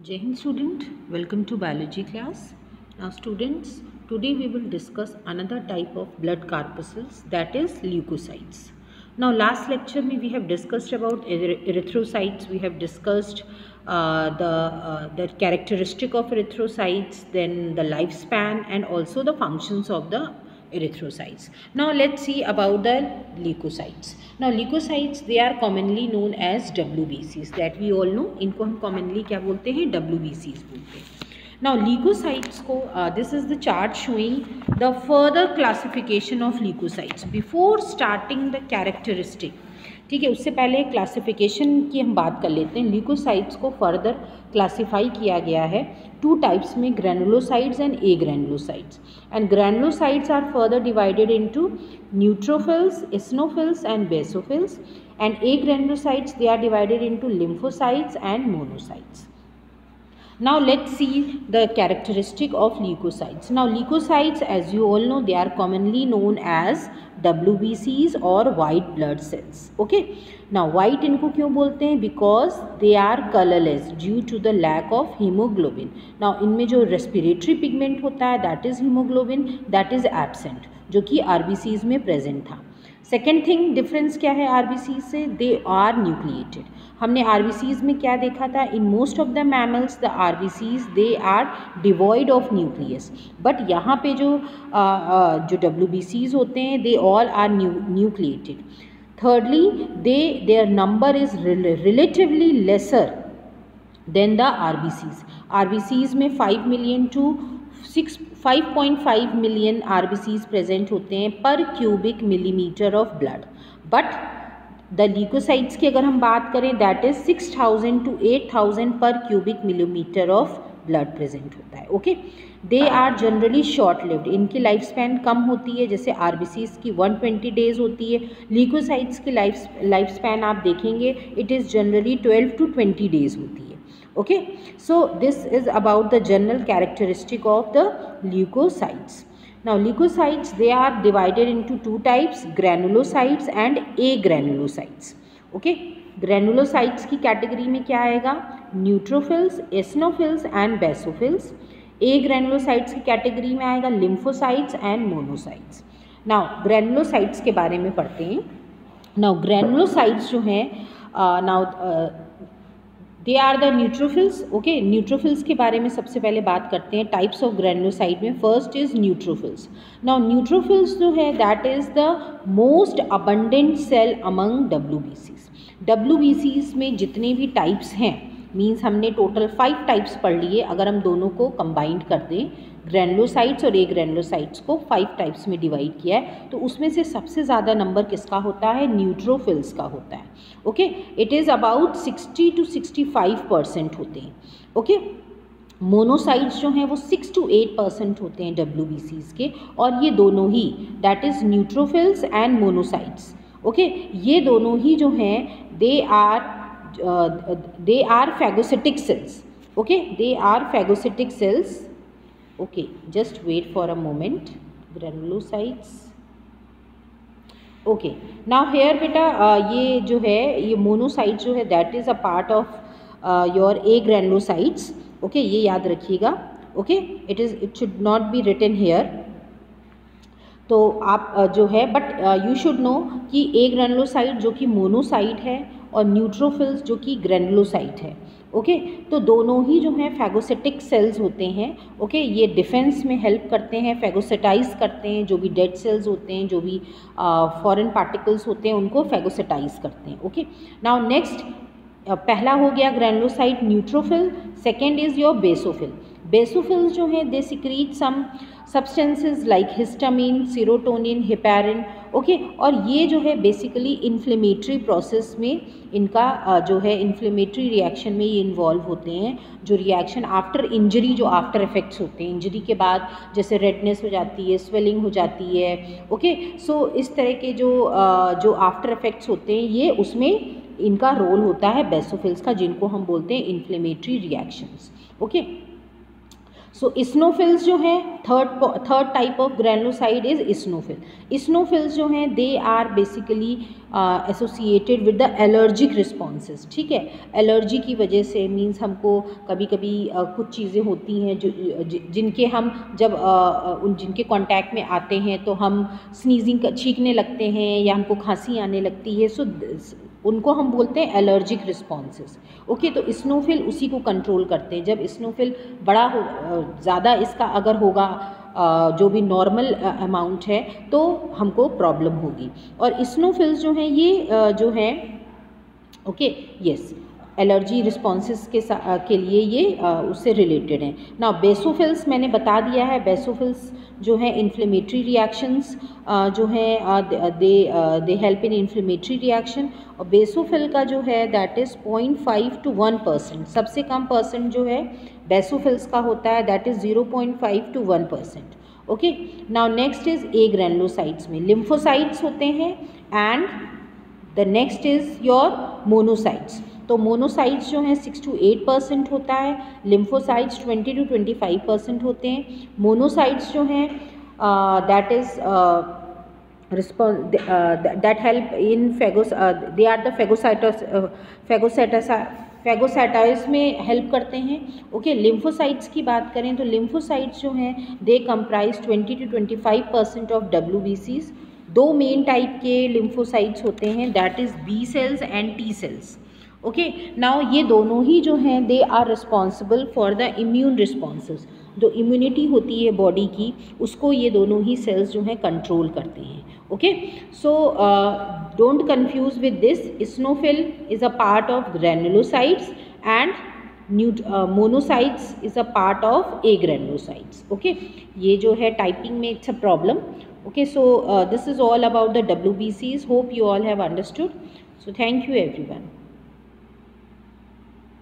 Jai Hind student, welcome to biology class. Now students, today we will discuss another type of blood corpuscles, that is leukocytes. Now last lecture we have discussed about erythrocytes. We have discussed the characteristic of erythrocytes, then the lifespan and also the functions of the erythrocytes. Now let's see about the leukocytes. Now leukocytes, they are commonly known as WBCs, that we all know. इनको हम commonly क्या बोलते हैं? WBCs बोलते हैं. Now leukocytes को this is the chart showing the further classification of leukocytes before starting the characteristic. ठीक है, उससे पहले क्लासिफिकेशन की हम बात कर लेते हैं. ल्यूकोसाइट्स को फर्दर क्लासिफाई किया गया है टू टाइप्स में, granulocytes and agranulocytes. And granulocytes are further divided into neutrophils, eosinophils and basophils. And agranulocytes, they are divided into lymphocytes and monocytes. Now let's see the characteristic of leukocytes. Now leukocytes, as you all know, they are commonly known as WBCs or white blood cells. Okay. Now white इनको क्यों बोलते हैं? Because they are colorless due to the lack of hemoglobin. Now इनमें जो respiratory pigment होता है, that is hemoglobin, that is absent, जो कि RBCs में present था. सेकेंड थिंग डिफरेंस क्या है आरबीसीज से? They are nucleated. हमने आरबीसीज में क्या देखा था? In most of the mammals the RBCs they are devoid of nucleus. But यहाँ पे जो डब्ल्यूबीसीज होते हैं, they all are nucleated. Thirdly, their number is relatively lesser than the RBCs. RBCs में 5 million to 5.5 million RBCs present होते हैं पर cubic millimetre of blood. But the leucocytes की अगर हम बात करें, दैट इज 6,000 to 8,000 पर cubic millimetre of blood present होता है. Okay, they are generally short lived. इनकी लाइफ स्पैन कम होती है, जैसे आरबीसीज की 120 डेज होती है. ल्यूकोसाइट्स की लाइफ स्पैन आप देखेंगे, it is generally 12 to 20 days होती है. Okay, so this is about the general characteristic of the leukocytes. Now leukocytes, they are divided into two types, granulocytes and agranulocytes. Okay, granulocytes की category में क्या आएगा? Neutrophils, eosinophils and basophils. agranulocytes की category में आएगा lymphocytes and monocytes. Now granulocytes के बारे में पढ़ते हैं. नाउ ग्रैनुलोसाइट्स जो हैं, now they are the neutrophils. Okay, neutrophils के बारे में सबसे पहले बात करते हैं. टाइप्स ऑफ ग्रैनुलोसाइट में first is neutrophils. Now neutrophils जो है, that is the most abundant cell among डब्ल्यूबीसीज. डब्ल्यूबीसीज में जितने भी टाइप्स हैं, मीन्स हमने टोटल 5 टाइप्स पढ़ लिए. अगर हम दोनों को कंबाइंड कर दें, ग्रैनुलोसाइट्स और ए ग्रैनुलोसाइट्स को 5 टाइप्स में डिवाइड किया है, तो उसमें से सबसे ज़्यादा नंबर किसका होता है? न्यूट्रोफिल्स का होता है. Okay, it is about 60 to 65% होते हैं. ओके, मोनोसाइट्स जो हैं वो 6 to 8% होते हैं डब्ल्यूबीसीज के. और ये दोनों ही, that is neutrophils and monocytes. Okay, ये दोनों ही जो हैं, they are phagocytic cells. Okay, they are phagocytic cells. Okay, just wait for a moment. Granulocytes. Okay, now here बेटा ये जो है, ये मोनोसाइट जो है, that is a part of your agranulocytes. Okay, ये याद रखिएगा. Okay, it should not be written here. तो आप जो है, बट यू शुड नो कि ए ग्रैनुलोसाइट जो कि मोनोसाइट है और न्यूट्रोफिल्स जो कि ग्रैनुलोसाइट है. ओके, तो दोनों ही जो हैं फैगोसिटिक सेल्स होते हैं. ओके, ये डिफेंस में हेल्प करते हैं, फैगोसिटाइज करते हैं. जो भी डेड सेल्स होते हैं, जो भी फॉरेन पार्टिकल्स होते हैं, उनको फैगोसिटाइज करते हैं. ओके, नाउ नेक्स्ट, पहला हो गया granulocyte neutrophil. Second is your basophil. Basophils जो हैं, they secrete some substances like histamine, serotonin, heparin. Okay, और ये जो है बेसिकली इन्फ्लेमेटरी प्रोसेस में इनका जो है, इन्फ्लेमेटरी रिएक्शन में ये इन्वॉल्व होते हैं. जो रिएक्शन आफ्टर इंजरी, जो आफ्टर इफेक्ट्स होते हैं इंजरी के बाद, जैसे रेडनेस हो जाती है, स्वेलिंग हो जाती है. ओके, सो इस तरह के जो आफ्टर इफेक्ट्स होते हैं, ये उसमें इनका रोल होता है बेसोफिल्स का, जिनको हम बोलते हैं inflammatory reactions. Okay, so eosinophils जो हैं, third type of granulocyte is eosinophil. Eosinophils जो हैं they are basically associated with the allergic responses. ठीक है, एलर्जी की वजह से मीन्स हमको कभी कभी कुछ चीज़ें होती हैं जो जिनके हम जब जिनके कांटेक्ट में आते हैं तो हम स्नीजिंग छींकने लगते हैं या हमको खांसी आने लगती है. सो उनको हम बोलते हैं एलर्जिक रिस्पॉन्सेज. ओके, तो इस्नोफिल उसी को कंट्रोल करते हैं. जब इस्नोफिल बड़ा हो, ज़्यादा इसका अगर होगा जो भी नॉर्मल अमाउंट है तो हमको प्रॉब्लम होगी. और इस्नोफिल्स जो हैं ये जो हैं ओके यस एलर्जी रिस्पॉन्सेस के लिए ये उससे रिलेटेड हैं. नाउ बेसोफिल्स मैंने बता दिया है. बेसोफिल्स जो है इन्फ्लेमेटरी रिएक्शंस जो है they help in inflammatory reaction. और बेसोफिल का जो है दैट इज़ 0.5 to 1%. सबसे कम परसेंट जो है बेसोफिल्स का होता है, that is 0.5 to 1%. Okay, now next is a granulocytes में लिम्फोसाइट्स होते हैं and the next is your monocytes. तो मोनोसाइट्स जो हैं 6 to 8% होता है, लिम्फोसाइट्स 20 to 25% होते हैं. मोनोसाइट्स जो हैं that is that help in they are the phagocytosis में हेल्प करते हैं. ओके, लिम्फोसाइट्स की बात करें तो लिम्फोसाइट्स जो हैं they comprise 20 to 25% of WBCs. दो मेन टाइप के लिम्फोसाइट्स होते हैं, that is B cells and T cells. Okay, now ये दोनों ही जो हैं they are responsible for the immune responses. जो इम्यूनिटी होती है बॉडी की उसको ये दोनों ही सेल्स जो हैं कंट्रोल करते हैं. Okay, so don't confuse with this. Eosinophil is a part of granulocytes and monocytes is a part of A granulocytes. Okay, ये जो है टाइपिंग में it's a problem. Okay, so this is all about the WBCs. Hope you all have understood. So thank you everyone.